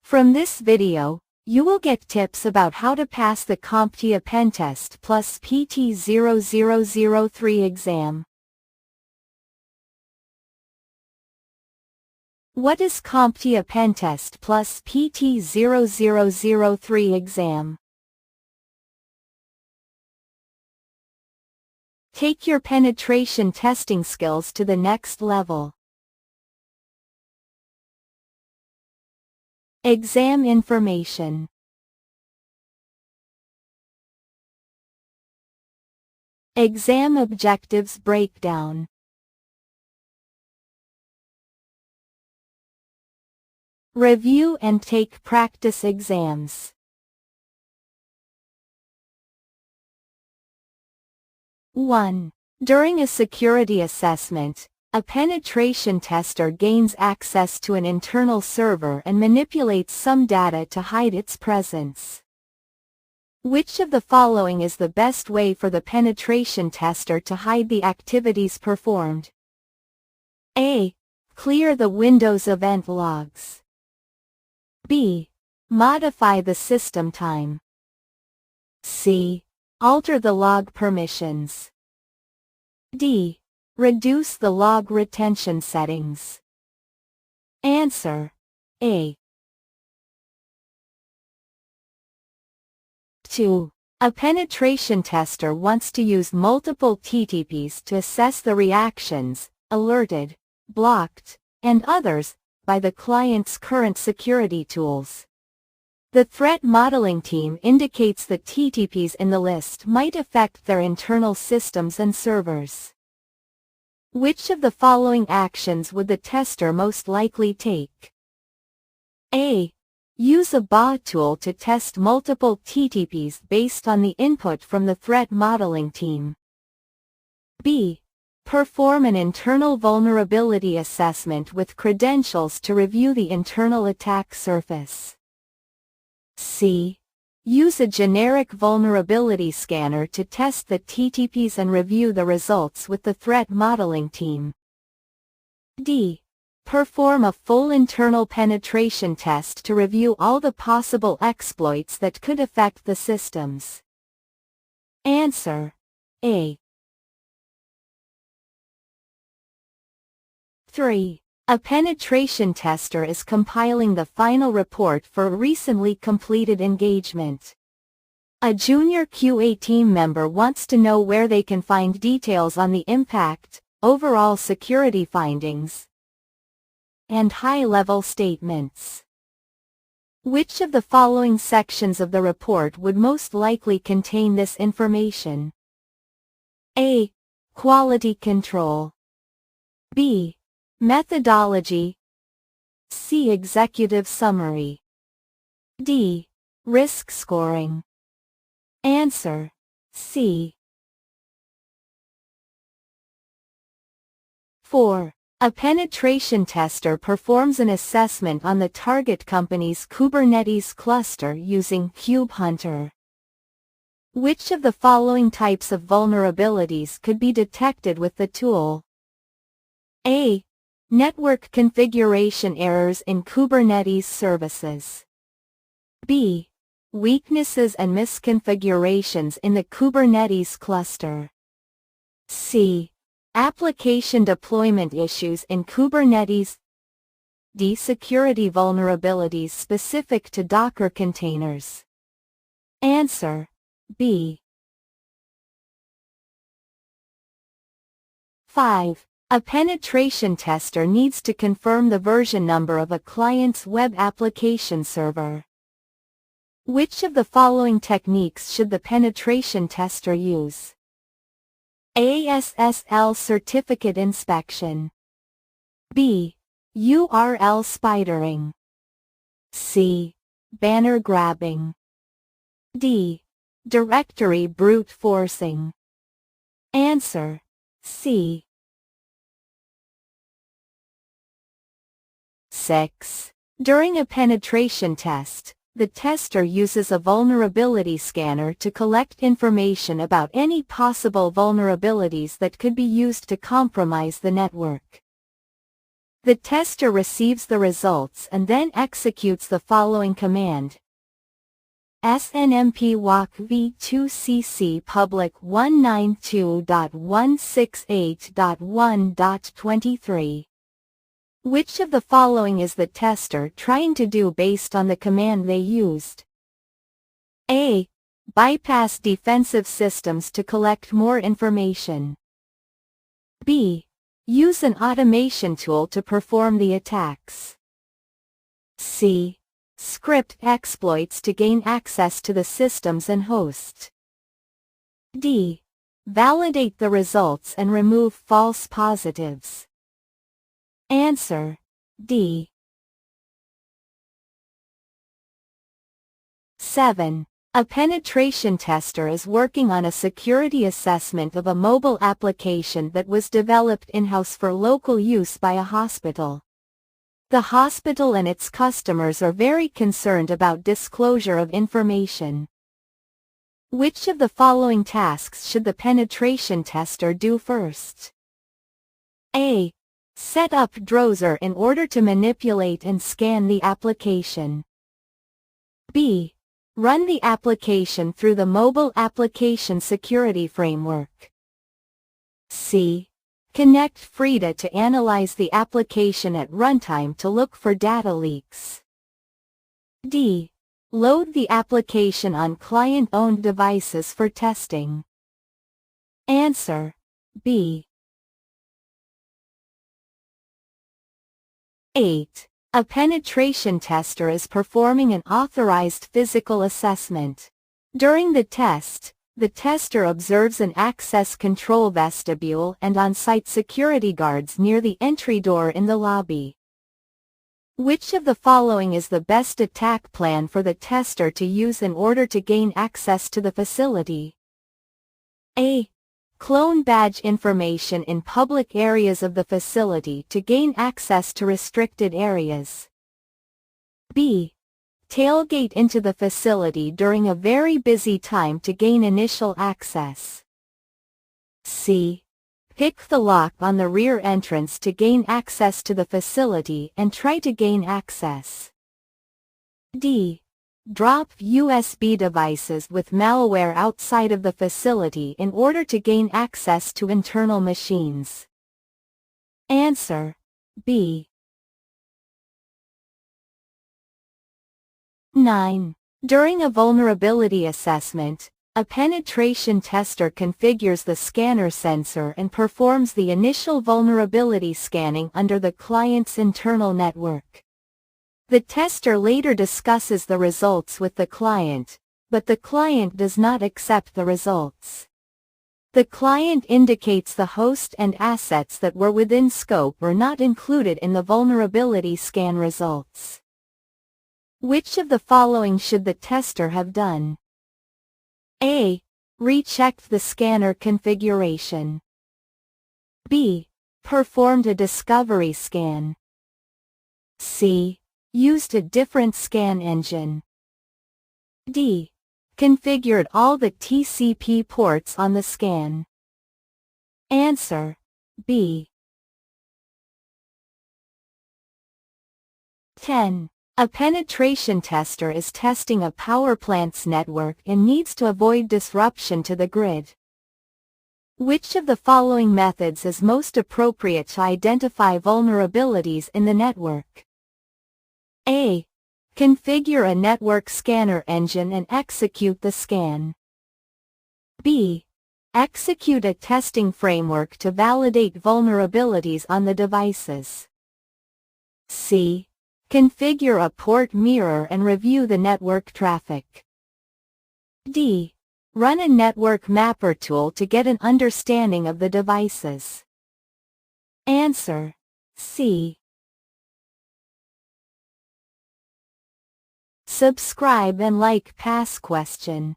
From this video, you will get tips about how to pass the CompTIA Pentest PT0-003 exam. What is CompTIA Pentest PT0-003 exam? Take your penetration testing skills to the next level. Exam information. Exam objectives breakdown. Review and take practice exams. One. During a security assessment, a penetration tester gains access to an internal server and manipulates some data to hide its presence. Which of the following is the best way for the penetration tester to hide the activities performed? A. Clear the Windows event logs. B. Modify the system time. C. Alter the log permissions. D. Reduce the log retention settings. Answer: A. 2. A penetration tester wants to use multiple TTPs to assess the reactions, alerted, blocked, and others, by the client's current security tools. The threat modeling team indicates that TTPs in the list might affect their internal systems and servers. Which of the following actions would the tester most likely take? A. Use a BA tool to test multiple TTPs based on the input from the threat modeling team. B. Perform an internal vulnerability assessment with credentials to review the internal attack surface. C. Use a generic vulnerability scanner to test the TTPs and review the results with the threat modeling team. D. Perform a full internal penetration test to review all the possible exploits that could affect the systems. Answer: A. 3. A penetration tester is compiling the final report for a recently completed engagement. A junior QA team member wants to know where they can find details on the impact, overall security findings, and high-level statements. Which of the following sections of the report would most likely contain this information? A. Quality control. B. Methodology. C. Executive summary. D. Risk scoring. Answer: C. 4. A penetration tester performs an assessment on the target company's Kubernetes cluster using KubeHunter. Which of the following types of vulnerabilities could be detected with the tool? A. Network configuration errors in Kubernetes services. B. Weaknesses and misconfigurations in the Kubernetes cluster. C. Application deployment issues in Kubernetes. D. Security vulnerabilities specific to Docker containers. Answer: B. 5. A penetration tester needs to confirm the version number of a client's web application server. Which of the following techniques should the penetration tester use? A. SSL certificate inspection. B. URL spidering. C. Banner grabbing. D. Directory brute forcing. Answer: C. 6. During a penetration test, the tester uses a vulnerability scanner to collect information about any possible vulnerabilities that could be used to compromise the network. The tester receives the results and then executes the following command: snmp walk v2cc public 192.168.1.23. Which of the following is the tester trying to do based on the command they used? A. Bypass defensive systems to collect more information. B. Use an automation tool to perform the attacks. C. Script exploits to gain access to the systems and host. D. Validate the results and remove false positives. Answer: D. 7. A penetration tester is working on a security assessment of a mobile application that was developed in-house for local use by a hospital. The hospital and its customers are very concerned about disclosure of information. Which of the following tasks should the penetration tester do first? A. Set up Drowser in order to manipulate and scan the application. B. Run the application through the Mobile Application Security Framework. C. Connect Frida to analyze the application at runtime to look for data leaks. D. Load the application on client-owned devices for testing. Answer: B. 8. A penetration tester is performing an authorized physical assessment. During the test, the tester observes an access control vestibule and on-site security guards near the entry door in the lobby. Which of the following is the best attack plan for the tester to use in order to gain access to the facility? A. Clone badge information in public areas of the facility to gain access to restricted areas. B. Tailgate into the facility during a very busy time to gain initial access. C. Pick the lock on the rear entrance to gain access to the facility and try to gain access. D. Drop USB devices with malware outside of the facility in order to gain access to internal machines. Answer: B. 9. During a vulnerability assessment, a penetration tester configures the scanner sensor and performs the initial vulnerability scanning under the client's internal network. The tester later discusses the results with the client, but the client does not accept the results. The client indicates the host and assets that were within scope or not included in the vulnerability scan results. Which of the following should the tester have done? A. Rechecked the scanner configuration. B. Performed a discovery scan. C. Used a different scan engine. D. Configured all the TCP ports on the scan. Answer: B. 10. A penetration tester is testing a power plant's network and needs to avoid disruption to the grid. Which of the following methods is most appropriate to identify vulnerabilities in the network? A. Configure a network scanner engine and execute the scan. B. Execute a testing framework to validate vulnerabilities on the devices. C. Configure a port mirror and review the network traffic. D. Run a network mapper tool to get an understanding of the devices. Answer: C. Subscribe and like past question.